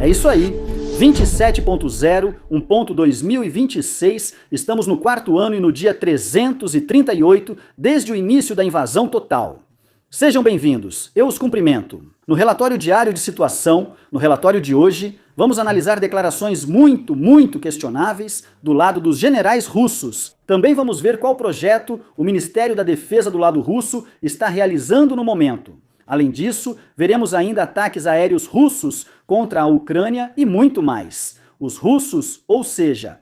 isso aí, 27.0, 1.2026, estamos no quarto ano e no dia 338 desde o início da invasão total. Sejam bem-vindos, eu os cumprimento. No relatório diário de situação, no relatório de hoje, vamos analisar declarações muito questionáveis do lado dos generais russos. Também vamos ver qual projeto o Ministério da Defesa do lado russo está realizando no momento. Além disso, veremos ainda ataques aéreos russos contra a Ucrânia e muito mais. Os russos, ou seja,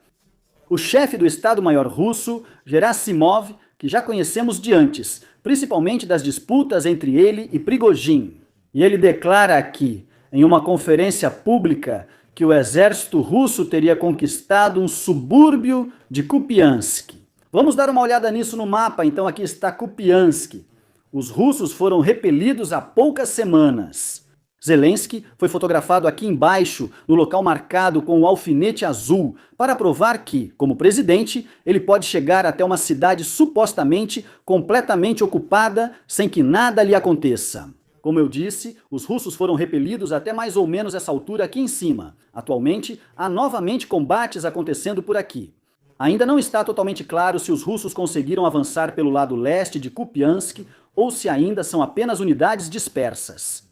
o chefe do Estado-Maior russo, Gerasimov, que já conhecemos de antes, principalmente das disputas entre ele e Prigozhin. E ele declara aqui, em uma conferência pública, que o exército russo teria conquistado um subúrbio de Kupiansk. Vamos dar uma olhada nisso no mapa, então aqui está Kupiansk. Os russos foram repelidos há poucas semanas. Zelensky foi fotografado aqui embaixo, no local marcado com o alfinete azul, para provar que, como presidente, ele pode chegar até uma cidade supostamente completamente ocupada sem que nada lhe aconteça. Como eu disse, os russos foram repelidos até mais ou menos essa altura aqui em cima. Atualmente, há novamente combates acontecendo por aqui. Ainda não está totalmente claro se os russos conseguiram avançar pelo lado leste de Kupiansk ou se ainda são apenas unidades dispersas.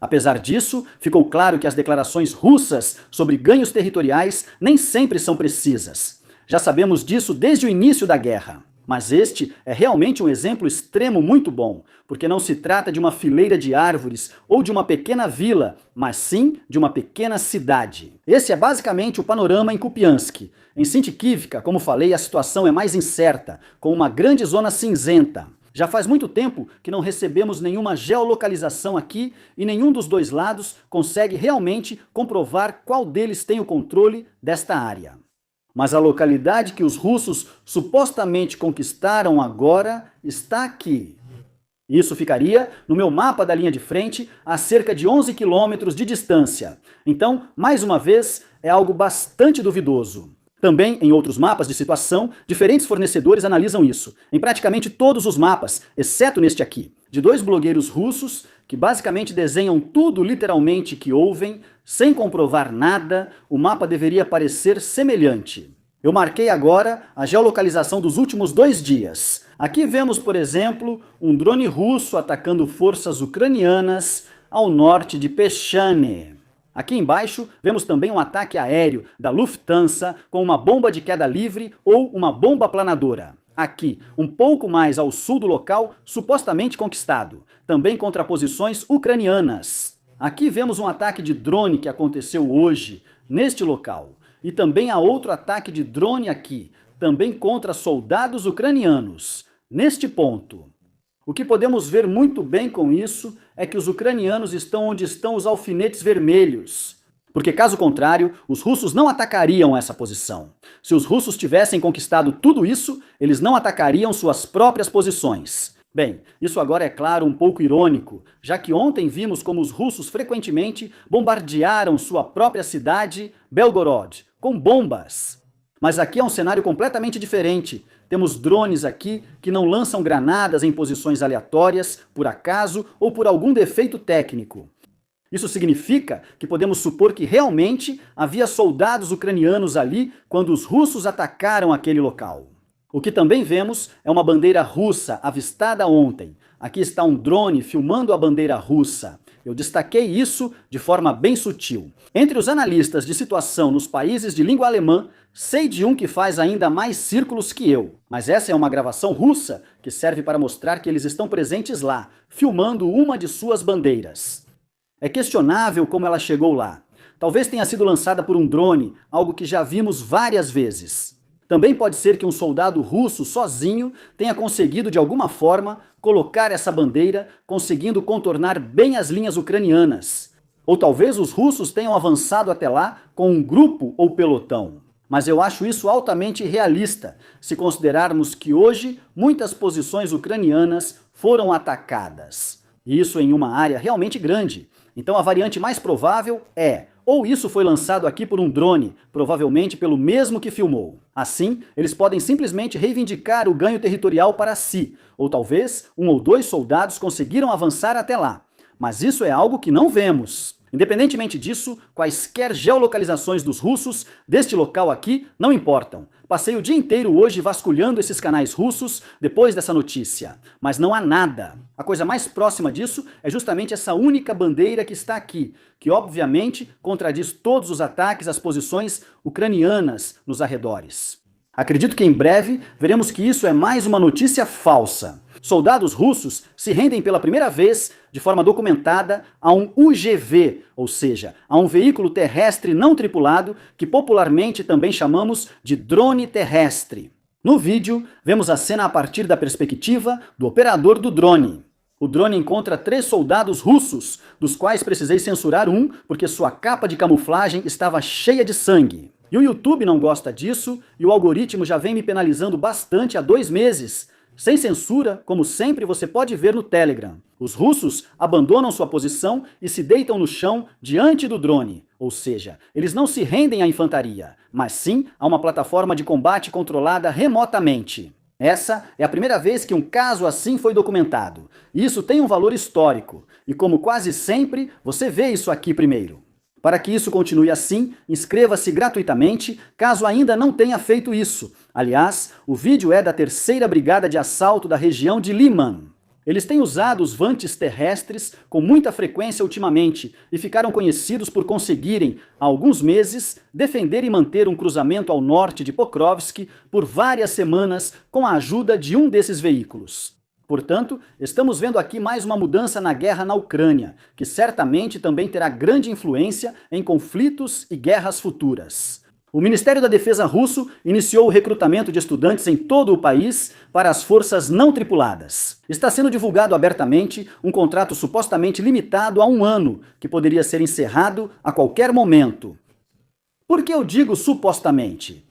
Apesar disso, ficou claro que as declarações russas sobre ganhos territoriais nem sempre são precisas. Já sabemos disso desde o início da guerra. Mas este é realmente um exemplo extremo muito bom, porque não se trata de uma fileira de árvores ou de uma pequena vila, mas sim de uma pequena cidade. Esse é basicamente o panorama em Kupiansk. Em Sintikivka, como falei, a situação é mais incerta, com uma grande zona cinzenta. Já faz muito tempo que não recebemos nenhuma geolocalização aqui e nenhum dos dois lados consegue realmente comprovar qual deles tem o controle desta área. Mas a localidade que os russos supostamente conquistaram agora está aqui. Isso ficaria no meu mapa da linha de frente a cerca de 11 quilômetros de distância. Então, mais uma vez, é algo bastante duvidoso. Também, em outros mapas de situação, diferentes fornecedores analisam isso. Em praticamente todos os mapas, exceto neste aqui, de dois blogueiros russos que basicamente desenham tudo literalmente que ouvem, sem comprovar nada, o mapa deveria parecer semelhante. Eu marquei agora a geolocalização dos últimos 2 dias. Aqui vemos, por exemplo, um drone russo atacando forças ucranianas ao norte de Peshane. Aqui embaixo, vemos também um ataque aéreo da Lufthansa com uma bomba de queda livre ou uma bomba planadora. Aqui, um pouco mais ao sul do local, supostamente conquistado, também contra posições ucranianas. Aqui vemos um ataque de drone que aconteceu hoje, neste local. E também há outro ataque de drone aqui, também contra soldados ucranianos, neste ponto. O que podemos ver muito bem com isso é que os ucranianos estão onde estão os alfinetes vermelhos. Porque, caso contrário, os russos não atacariam essa posição. Se os russos tivessem conquistado tudo isso, eles não atacariam suas próprias posições. Bem, isso agora é claro um pouco irônico, já que ontem vimos como os russos frequentemente bombardearam sua própria cidade, Belgorod, com bombas. Mas aqui é um cenário completamente diferente. Temos drones aqui que não lançam granadas em posições aleatórias, por acaso ou por algum defeito técnico. Isso significa que podemos supor que realmente havia soldados ucranianos ali quando os russos atacaram aquele local. O que também vemos é uma bandeira russa avistada ontem. Aqui está um drone filmando a bandeira russa. Eu destaquei isso de forma bem sutil. Entre os analistas de situação nos países de língua alemã, sei de um que faz ainda mais círculos que eu. Mas essa é uma gravação russa que serve para mostrar que eles estão presentes lá, filmando uma de suas bandeiras. É questionável como ela chegou lá. Talvez tenha sido lançada por um drone, algo que já vimos várias vezes. Também pode ser que um soldado russo sozinho tenha conseguido de alguma forma colocar essa bandeira, conseguindo contornar bem as linhas ucranianas. Ou talvez os russos tenham avançado até lá com um grupo ou pelotão. Mas eu acho isso altamente irrealista, se considerarmos que hoje muitas posições ucranianas foram atacadas. E isso em uma área realmente grande. Então a variante mais provável é: ou isso foi lançado aqui por um drone, provavelmente pelo mesmo que filmou. Assim, eles podem simplesmente reivindicar o ganho territorial para si, ou talvez 1 ou 2 soldados conseguiram avançar até lá. Mas isso é algo que não vemos. Independentemente disso, quaisquer geolocalizações dos russos deste local aqui não importam. Passei o dia inteiro hoje vasculhando esses canais russos depois dessa notícia, mas não há nada. A coisa mais próxima disso é justamente essa única bandeira que está aqui, que obviamente contradiz todos os ataques às posições ucranianas nos arredores. Acredito que em breve veremos que isso é mais uma notícia falsa. Soldados russos se rendem pela primeira vez, de forma documentada, a um UGV, ou seja, a um veículo terrestre não tripulado, que popularmente também chamamos de drone terrestre. No vídeo, vemos a cena a partir da perspectiva do operador do drone. O drone encontra 3 soldados russos, dos quais precisei censurar um porque sua capa de camuflagem estava cheia de sangue. E o YouTube não gosta disso, e o algoritmo já vem me penalizando bastante há 2 meses. Sem censura, como sempre você pode ver no Telegram. Os russos abandonam sua posição e se deitam no chão diante do drone, ou seja, eles não se rendem à infantaria, mas sim a uma plataforma de combate controlada remotamente. Essa é a primeira vez que um caso assim foi documentado. Isso tem um valor histórico, e como quase sempre, você vê isso aqui primeiro. Para que isso continue assim, inscreva-se gratuitamente, caso ainda não tenha feito isso. Aliás, o vídeo é da 3ª Brigada de Assalto da região de Liman. Eles têm usado os vantes terrestres com muita frequência ultimamente e ficaram conhecidos por conseguirem, há alguns meses, defender e manter um cruzamento ao norte de Pokrovsk por várias semanas com a ajuda de um desses veículos. Portanto, estamos vendo aqui mais uma mudança na guerra na Ucrânia, que certamente também terá grande influência em conflitos e guerras futuras. O Ministério da Defesa russo iniciou o recrutamento de estudantes em todo o país para as forças não tripuladas. Está sendo divulgado abertamente um contrato supostamente limitado a 1 ano, que poderia ser encerrado a qualquer momento. Por que eu digo supostamente?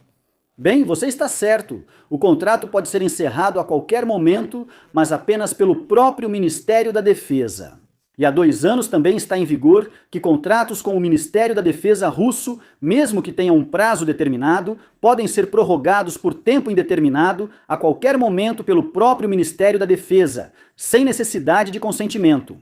Bem, você está certo. O contrato pode ser encerrado a qualquer momento, mas apenas pelo próprio Ministério da Defesa. E há 2 anos também está em vigor que contratos com o Ministério da Defesa russo, mesmo que tenham um prazo determinado, podem ser prorrogados por tempo indeterminado a qualquer momento pelo próprio Ministério da Defesa, sem necessidade de consentimento.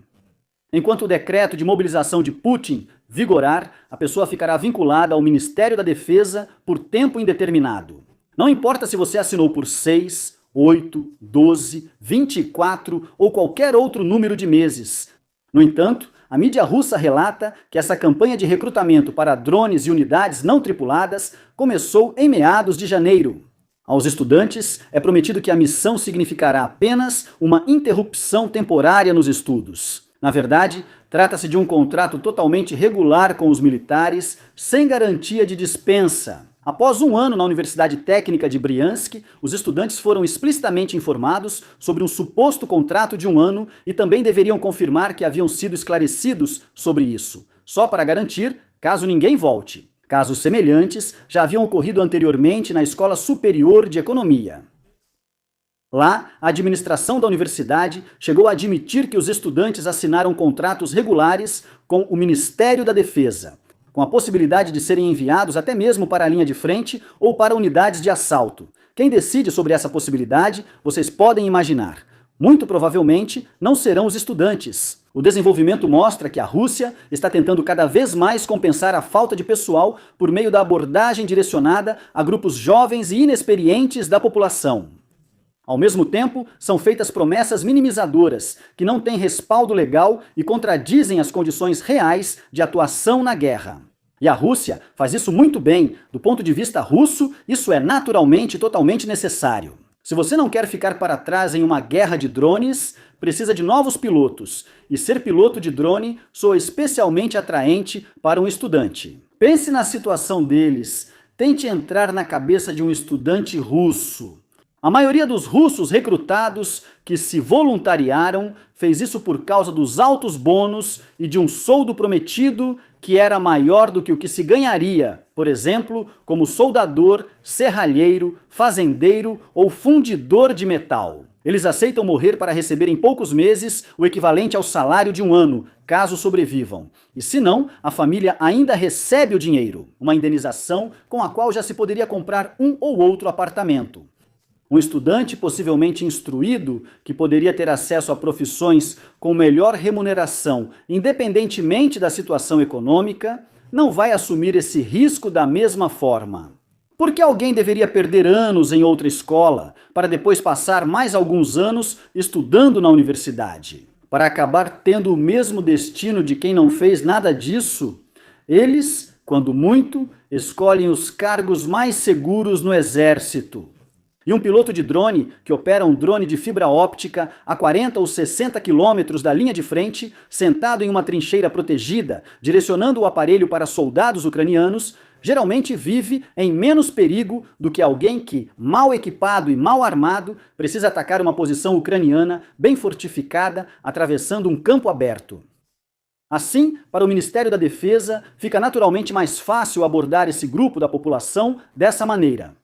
Enquanto o decreto de mobilização de Putin vigorar, a pessoa ficará vinculada ao Ministério da Defesa por tempo indeterminado. Não importa se você assinou por 6, 8, 12, 24 ou qualquer outro número de meses. No entanto, a mídia russa relata que essa campanha de recrutamento para drones e unidades não tripuladas começou em meados de janeiro. Aos estudantes é prometido que a missão significará apenas uma interrupção temporária nos estudos. Na verdade, trata-se de um contrato totalmente regular com os militares, sem garantia de dispensa. Após 1 ano na Universidade Técnica de Briansk, os estudantes foram explicitamente informados sobre um suposto contrato de 1 ano e também deveriam confirmar que haviam sido esclarecidos sobre isso, só para garantir, caso ninguém volte. Casos semelhantes já haviam ocorrido anteriormente na Escola Superior de Economia. Lá, a administração da universidade chegou a admitir que os estudantes assinaram contratos regulares com o Ministério da Defesa, com a possibilidade de serem enviados até mesmo para a linha de frente ou para unidades de assalto. Quem decide sobre essa possibilidade, vocês podem imaginar. Muito provavelmente não serão os estudantes. O desenvolvimento mostra que a Rússia está tentando cada vez mais compensar a falta de pessoal por meio da abordagem direcionada a grupos jovens e inexperientes da população. Ao mesmo tempo, são feitas promessas minimizadoras, que não têm respaldo legal e contradizem as condições reais de atuação na guerra. E a Rússia faz isso muito bem. Do ponto de vista russo, isso é naturalmente totalmente necessário. Se você não quer ficar para trás em uma guerra de drones, precisa de novos pilotos. E ser piloto de drone soa especialmente atraente para um estudante. Pense na situação deles. Tente entrar na cabeça de um estudante russo. A maioria dos russos recrutados que se voluntariaram fez isso por causa dos altos bônus e de um soldo prometido que era maior do que o que se ganharia, por exemplo, como soldador, serralheiro, fazendeiro ou fundidor de metal. Eles aceitam morrer para receber em poucos meses o equivalente ao salário de 1 ano, caso sobrevivam. E se não, a família ainda recebe o dinheiro, uma indenização com a qual já se poderia comprar um ou outro apartamento. Um estudante possivelmente instruído, que poderia ter acesso a profissões com melhor remuneração, independentemente da situação econômica, não vai assumir esse risco da mesma forma. Por que alguém deveria perder anos em outra escola para depois passar mais alguns anos estudando na universidade? Para acabar tendo o mesmo destino de quem não fez nada disso? Eles, quando muito, escolhem os cargos mais seguros no exército. E um piloto de drone, que opera um drone de fibra óptica a 40 ou 60 quilômetros da linha de frente, sentado em uma trincheira protegida, direcionando o aparelho para soldados ucranianos, geralmente vive em menos perigo do que alguém que, mal equipado e mal armado, precisa atacar uma posição ucraniana bem fortificada, atravessando um campo aberto. Assim, para o Ministério da Defesa, fica naturalmente mais fácil abordar esse grupo da população dessa maneira.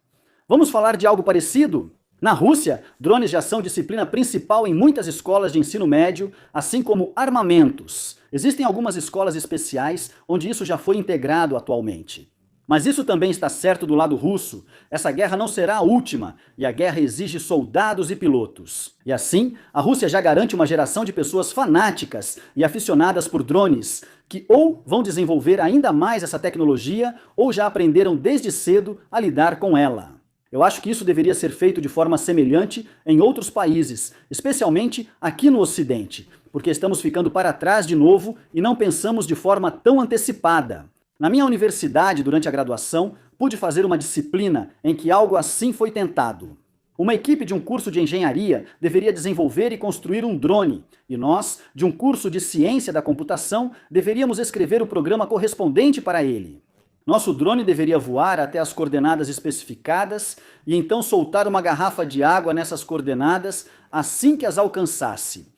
Vamos falar de algo parecido? Na Rússia, drones já são disciplina principal em muitas escolas de ensino médio, assim como armamentos. Existem algumas escolas especiais onde isso já foi integrado atualmente. Mas isso também está certo do lado russo. Essa guerra não será a última, e a guerra exige soldados e pilotos. E assim, a Rússia já garante uma geração de pessoas fanáticas e aficionadas por drones, que ou vão desenvolver ainda mais essa tecnologia, ou já aprenderam desde cedo a lidar com ela. Eu acho que isso deveria ser feito de forma semelhante em outros países, especialmente aqui no Ocidente, porque estamos ficando para trás de novo e não pensamos de forma tão antecipada. Na minha universidade, durante a graduação, pude fazer uma disciplina em que algo assim foi tentado. Uma equipe de um curso de engenharia deveria desenvolver e construir um drone, e nós, de um curso de ciência da computação, deveríamos escrever o programa correspondente para ele. Nosso drone deveria voar até as coordenadas especificadas e então soltar uma garrafa de água nessas coordenadas assim que as alcançasse.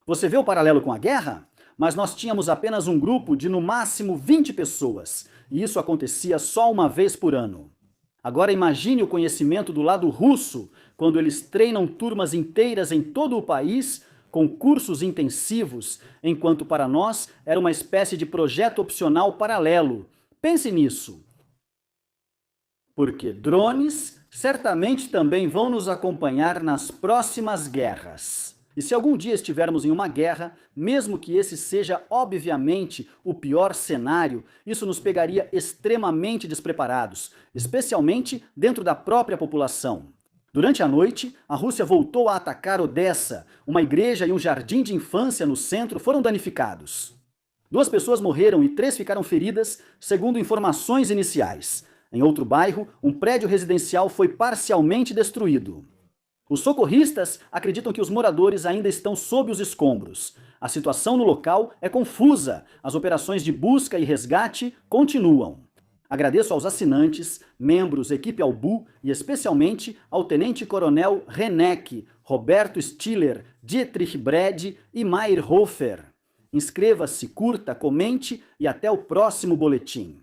Você vê o paralelo com a guerra? Mas nós tínhamos apenas um grupo de no máximo 20 pessoas, e isso acontecia só uma vez por ano. Agora imagine o conhecimento do lado russo, quando eles treinam turmas inteiras em todo o país, com cursos intensivos, enquanto para nós era uma espécie de projeto opcional paralelo. Pense nisso. Porque drones certamente também vão nos acompanhar nas próximas guerras. E se algum dia estivermos em uma guerra, mesmo que esse seja obviamente o pior cenário, isso nos pegaria extremamente despreparados, especialmente dentro da própria população. Durante a noite, a Rússia voltou a atacar Odessa. Uma igreja e um jardim de infância no centro foram danificados. 2 pessoas morreram e 3 ficaram feridas, segundo informações iniciais. Em outro bairro, um prédio residencial foi parcialmente destruído. Os socorristas acreditam que os moradores ainda estão sob os escombros. A situação no local é confusa. As operações de busca e resgate continuam. Agradeço aos assinantes, membros, equipe Albu e especialmente ao Tenente-Coronel Renek, Roberto Stiller, Dietrich Brede e Meyerhofer. Inscreva-se, curta, comente e até o próximo boletim.